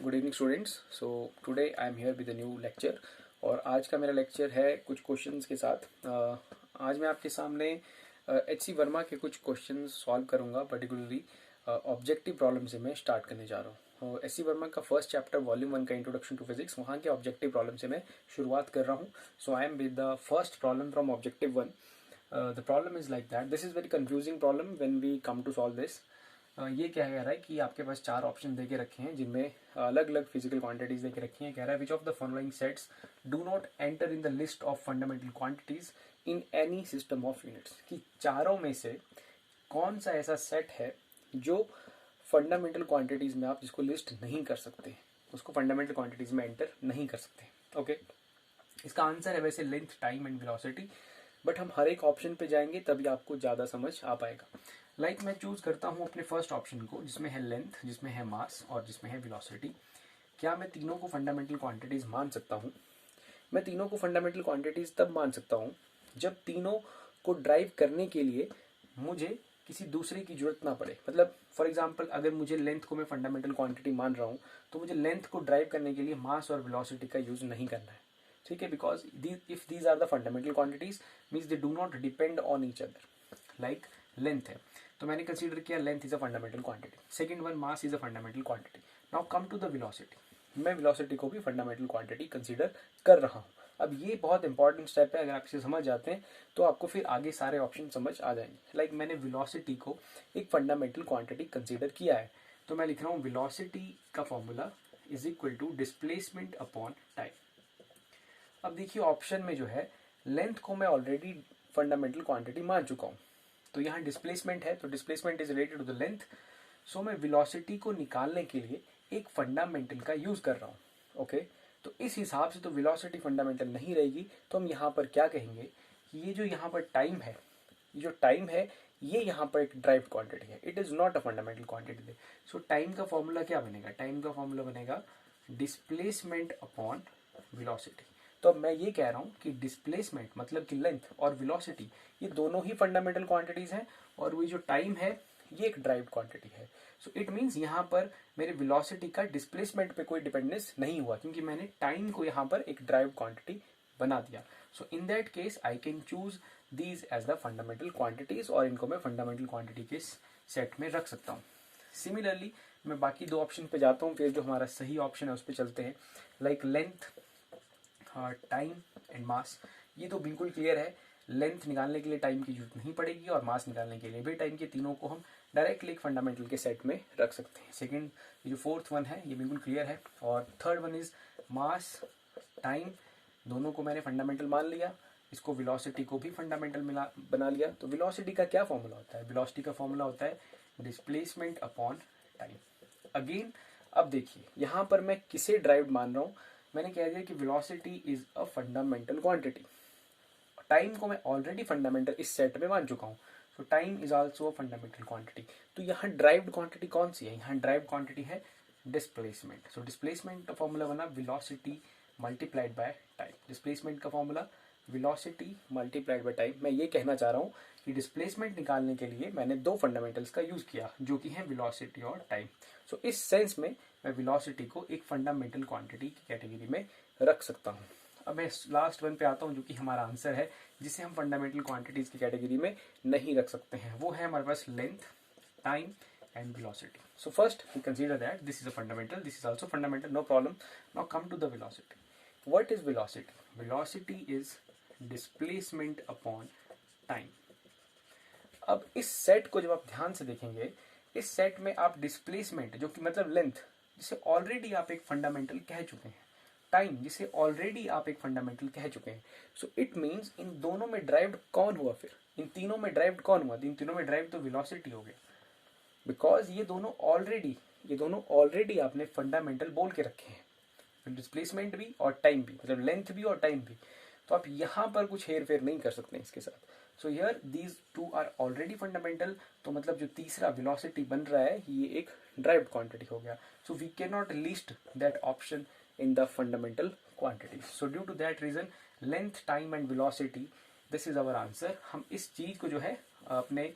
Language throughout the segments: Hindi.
Good evening students. So today I am here with a new lecture और आज का मेरा लेक्चर है कुछ क्वेश्चंस के साथ। आज मैं आपके सामने एच सी वर्मा के कुछ क्वेश्चंस सॉल्व करूंगा। पर्टिकुलरली ऑब्जेक्टिव प्रॉब्लम से मैं स्टार्ट करने जा रहा हूँ। एच सी वर्मा का फर्स्ट चैप्टर वॉल्यूम 1 का इंट्रोडक्शन टू फिजिक्स, वहाँ के ऑब्जेक्टिव प्रॉब्लम से मैं शुरुआत कर रहा हूँ। So I am with the first problem from objective 1। The problem is like that, this is very confusing problem when we come to solve this. ये क्या कह रहा है कि आपके पास चार ऑप्शन देके रखे हैं जिनमें अलग अलग फिजिकल क्वांटिटीज देके रखी हैं। कह रहा है which of the following sets do not enter in the list of fundamental quantities in any system of units, कि चारों में से कौन सा ऐसा सेट है जो फंडामेंटल क्वांटिटीज में आप जिसको लिस्ट नहीं कर सकते, उसको फंडामेंटल क्वांटिटीज में एंटर नहीं कर सकते। ओके, इसका आंसर है वैसे length, time and velocity, but हम हर एक ऑप्शन पे जाएंगे तभी आपको ज़्यादा समझ आ पाएगा। लाइक मैं चूज करता हूँ अपने फर्स्ट ऑप्शन को, जिसमें है लेंथ, जिसमें है मास और जिसमें है वेलोसिटी। क्या मैं तीनों को फंडामेंटल क्वांटिटीज मान सकता हूँ? मैं तीनों को फंडामेंटल क्वांटिटीज तब मान सकता हूँ जब तीनों को ड्राइव करने के लिए मुझे किसी दूसरे की जरूरत ना पड़े। मतलब फॉर एग्जाम्पल, अगर मुझे लेंथ को मैं फंडामेंटल क्वांटिटी मान रहा हूँ तो मुझे लेंथ को ड्राइव करने के लिए मास और वेलोसिटी का यूज नहीं करना है। ठीक है, because if these are the fundamental quantities means they do not depend on each other. Like length है तो मैंने कंसीडर किया length is a fundamental quantity. Second one, mass is a fundamental quantity. Now come to the velocity, मैं वेलोसिटी को भी फंडामेंटल क्वांटिटी कंसीडर कर रहा हूँ। अब ये बहुत इंपॉर्टेंट स्टेप है, अगर आप इसे समझ जाते हैं तो आपको फिर आगे सारे ऑप्शन समझ आ जाएंगे। लाइक मैंने वेलोसिटी को एक फंडामेंटल क्वांटिटी कंसीडर किया है, तो मैं लिख रहा हूँ वेलोसिटी का formula is equal to displacement upon time. अब देखिए ऑप्शन में जो है लेंथ को मैं ऑलरेडी फंडामेंटल क्वांटिटी मान चुका हूँ, तो यहाँ डिस्प्लेसमेंट है तो displacement is related to the length. So मैं वेलोसिटी को निकालने के लिए एक फंडामेंटल का यूज कर रहा हूँ। ओके, तो इस हिसाब से तो वेलोसिटी फंडामेंटल नहीं रहेगी, तो हम यहाँ पर क्या कहेंगे कि ये जो यहाँ पर टाइम है, ये जो टाइम है ये यहाँ पर एक ड्राइव क्वांटिटी है, it is not a fundamental quantity. So time का फॉर्मूला क्या बनेगा? टाइम का फॉर्मूला बनेगा डिस्प्लेसमेंट अपॉन वेलोसिटी। तो अब मैं ये कह रहा हूँ कि डिस्प्लेसमेंट मतलब कि लेंथ और वेलोसिटी ये दोनों ही फंडामेंटल क्वांटिटीज हैं, और वो जो टाइम है ये एक ड्राइव्ड क्वांटिटी है। सो इट मीन्स यहाँ पर मेरे वेलोसिटी का डिस्प्लेसमेंट पे कोई डिपेंडेंस नहीं हुआ, क्योंकि मैंने टाइम को यहाँ पर एक ड्राइव्ड क्वांटिटी बना दिया। So in that case I can choose these as the fundamental quantities, और इनको मैं फंडामेंटल क्वांटिटी के सेट में रख सकता हूँ। सिमिलरली मैं बाकी दो ऑप्शन पे जाता हूँ, फिर जो हमारा सही ऑप्शन है उस पर चलते हैं। Like length, time and mass, ये तो बिल्कुल क्लियर है। लेंथ निकालने के लिए टाइम की जरूरत नहीं पड़ेगी और मास निकालने के लिए भी टाइम के, तीनों को हम डायरेक्टली एक फंडामेंटल के सेट में रख सकते हैं। सेकंड, ये जो फोर्थ वन है ये बिल्कुल क्लियर है। और third one is mass, time, दोनों को मैंने फंडामेंटल मान लिया, इसको वेलोसिटी को भी फंडामेंटल बना लिया। तो वेलोसिटी का क्या फॉर्मूला होता है? वेलोसिटी का फॉर्मूला होता है डिस्प्लेसमेंट अपॉन टाइम। अगेन अब देखिए यहाँ पर मैं किसे ड्राइव मान रहा हूँ। मैंने कह दिया कि velocity is a fundamental quantity, time को मैं ऑलरेडी फंडामेंटल इस सेट में मान चुका हूँ। So time is also a fundamental quantity. तो यहाँ ड्राइव्ड क्वांटिटी कौन सी है? यहाँ ड्राइव्ड क्वांटिटी है डिस्प्लेसमेंट। सो डिस्प्लेसमेंट का फॉर्मूला बना velocity multiplied by time. Displacement का formula velocity multiplied by time. मैं ये कहना चाह रहा हूँ कि डिस्प्लेसमेंट निकालने के लिए मैंने दो फंडामेंटल्स का यूज किया जो कि है वेलोसिटी और टाइम। सो इस सेंस में मैं वेलोसिटी को एक फंडामेंटल क्वांटिटी की कैटेगरी में रख सकता हूँ। अब मैं लास्ट वन पे आता हूँ जो कि हमारा आंसर है, जिसे हम फंडामेंटल क्वांटिटीज की कैटेगरी में नहीं रख सकते हैं। वो है हमारे पास length, time and velocity. So first we consider that this is a fundamental, this is also fundamental, no problem. Now come to the velocity. What is velocity? Velocity is displacement upon time. अब इस सेट को जब आप ध्यान से देखेंगे, इस सेट में आप डिस्प्लेसमेंट जो कि मतलब लेंथ, जिसे ऑलरेडी आप एक फंडामेंटल कह चुके हैं, टाइम जिसे ऑलरेडी आप एक फंडामेंटल कह चुके हैं। सो इट मीन्स इन दोनों में ड्राइव्ड कौन हुआ? फिर इन तीनों में ड्राइव्ड कौन हुआ? इन तीनों में ड्राइव तो वेलोसिटी हो गया, बिकॉज ये दोनों ऑलरेडी आपने फंडामेंटल बोल के रखे हैं, डिस्प्लेसमेंट भी और टाइम भी, मतलब लेंथ भी और टाइम भी। तो आप यहाँ पर कुछ हेर फेर नहीं कर सकते इसके साथ। So here these two are already fundamental, तो मतलब जो तीसरा वेलोसिटी बन रहा है ये एक ड्राइव्ड क्वांटिटी हो गया। So we can not list that option in the fundamental quantities. So due to that reason length, time and velocity, this is our answer. हम इस चीज को जो है अपने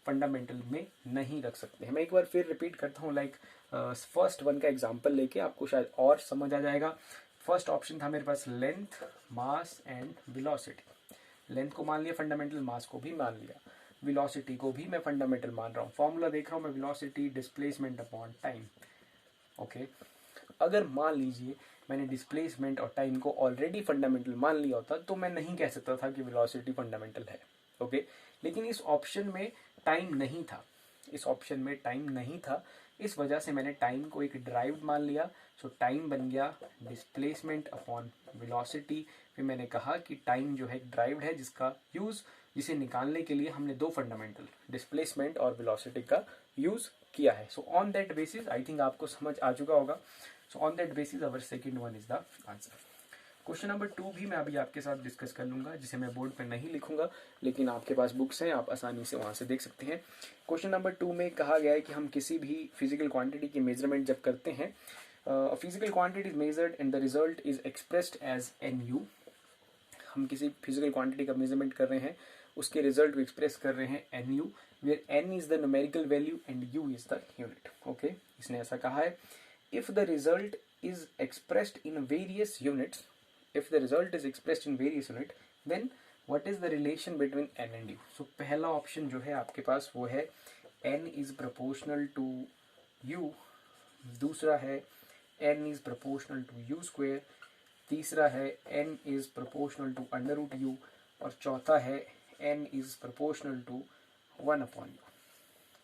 फंडामेंटल में नहीं रख सकते हैं। मैं एक बार फिर रिपीट करता हूँ, लाइक फर्स्ट वन का एग्जांपल लेके आपको शायद और समझ आ जाएगा। फर्स्ट ऑप्शन था मेरे पास length, mass and velocity. Length को मान लिया फंडामेंटल, मास को भी मान लिया, वेलोसिटी को भी मैं फंडामेंटल मान रहा हूँ। फॉर्मूला देख रहा हूँ मैं, velocity displacement upon time. Okay, अगर मान लीजिए मैंने डिस्प्लेसमेंट और टाइम को ऑलरेडी फंडामेंटल मान लिया होता तो मैं नहीं कह सकता था कि वेलोसिटी फंडामेंटल है। ओके, लेकिन इस ऑप्शन में टाइम नहीं था, इस ऑप्शन में टाइम नहीं था, इस वजह से मैंने टाइम को एक ड्राइव्ड मान लिया। सो टाइम बन गया डिस्प्लेसमेंट अपॉन वेलोसिटी। फिर मैंने कहा कि टाइम जो है ड्राइव्ड है, जिसका यूज, जिसे निकालने के लिए हमने दो फंडामेंटल डिस्प्लेसमेंट और वेलोसिटी का यूज किया है। So on that basis I think आपको समझ आ चुका होगा। So on that basis our second one is the answer. Question number 2 भी मैं अभी आपके साथ डिस्कस कर लूंगा, जिसे मैं बोर्ड पर नहीं लिखूंगा, लेकिन आपके पास बुक्स हैं, आप आसानी से वहां से देख सकते हैं। क्वेश्चन नंबर 2 में कहा गया है कि हम किसी भी फिजिकल क्वांटिटी की मेजरमेंट जब करते हैं, physical quantity is measured and the result is expressed as NU। हम किसी फिजिकल क्वांटिटी का मेजरमेंट कर रहे हैं, उसके रिजल्ट को एक्सप्रेस कर रहे हैं NU, where N is the numerical value and U is the unit. Okay, इसने ऐसा कहा है, if the result is expressed in various units, if the result is expressed in various unit, then what is the relation between n and u? So पहला ऑप्शन जो है आपके पास वो है n is proportional to u, दूसरा है n is proportional to u square, तीसरा है n is proportional to under root u, और चौथा है n is proportional to 1 upon u।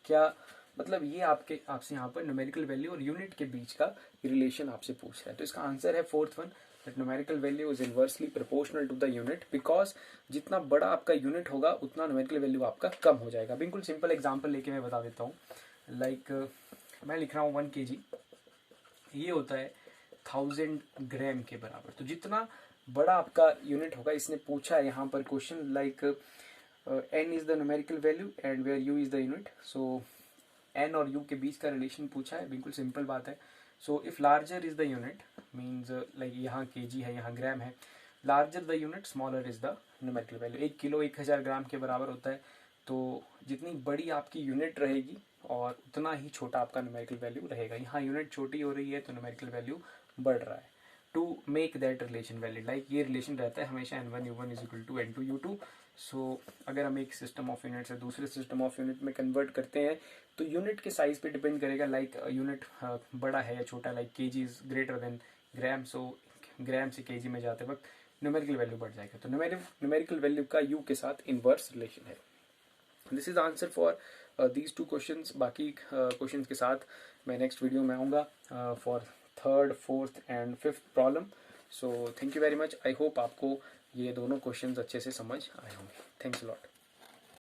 क्या मतलब ये आपसे यहाँ पर न्यूमेरिकल वैल्यू और यूनिट के बीच का रिलेशन आपसे पूछ रहा है। तो इसका आंसर है fourth one, that numerical value is inversely proportional to the unit, because जितना बड़ा आपका यूनिट होगा उतना न्यूमेरिकल वैल्यू आपका कम हो जाएगा। बिल्कुल सिंपल एग्जांपल लेके मैं बता देता हूँ। लाइक मैं लिख रहा हूँ 1 kg, ये होता है 1000 ग्राम के बराबर। तो जितना बड़ा आपका यूनिट होगा, इसने पूछा है यहाँ पर question like n is the numerical value and where u is the unit. So n और u के बीच का रिलेशन पूछा है, बिल्कुल सिंपल बात है। So if larger is the unit means like यहाँ kg है, यहाँ ग्राम है, larger the unit smaller is the numerical value. 1 kilo 1000 ग्राम के बराबर होता है। तो जितनी बड़ी आपकी यूनिट रहेगी और उतना ही छोटा आपका न्यूमेरिकल वैल्यू रहेगा। यहाँ यूनिट छोटी हो रही है तो न्यूमेरिकल वैल्यू बढ़ रहा है। To make that relation valid, like ये रिलेशन रहता है हमेशा n1 u1 is equal to n2 u2। सो अगर हम एक सिस्टम ऑफ यूनिट से दूसरे सिस्टम ऑफ यूनिट में कन्वर्ट करते हैं तो यूनिट के साइज पे डिपेंड करेगा, लाइक यूनिट बड़ा है या छोटा, like kg is greater than gram. So gram से kg में जाते वक्त न्यूमेरिकल वैल्यू बढ़ जाएगा। तो न्यूमेरिकल वैल्यू का u के साथ इनवर्स रिलेशन है। This is answer for these 2 questions. बाकी क्वेश्चंस के साथ मैं नेक्स्ट वीडियो में आऊँगा for 3rd, 4th and 5th problem. So thank you very much. I hope आपको ये दोनों क्वेश्चंस अच्छे से समझ आए होंगे। Thanks a lot.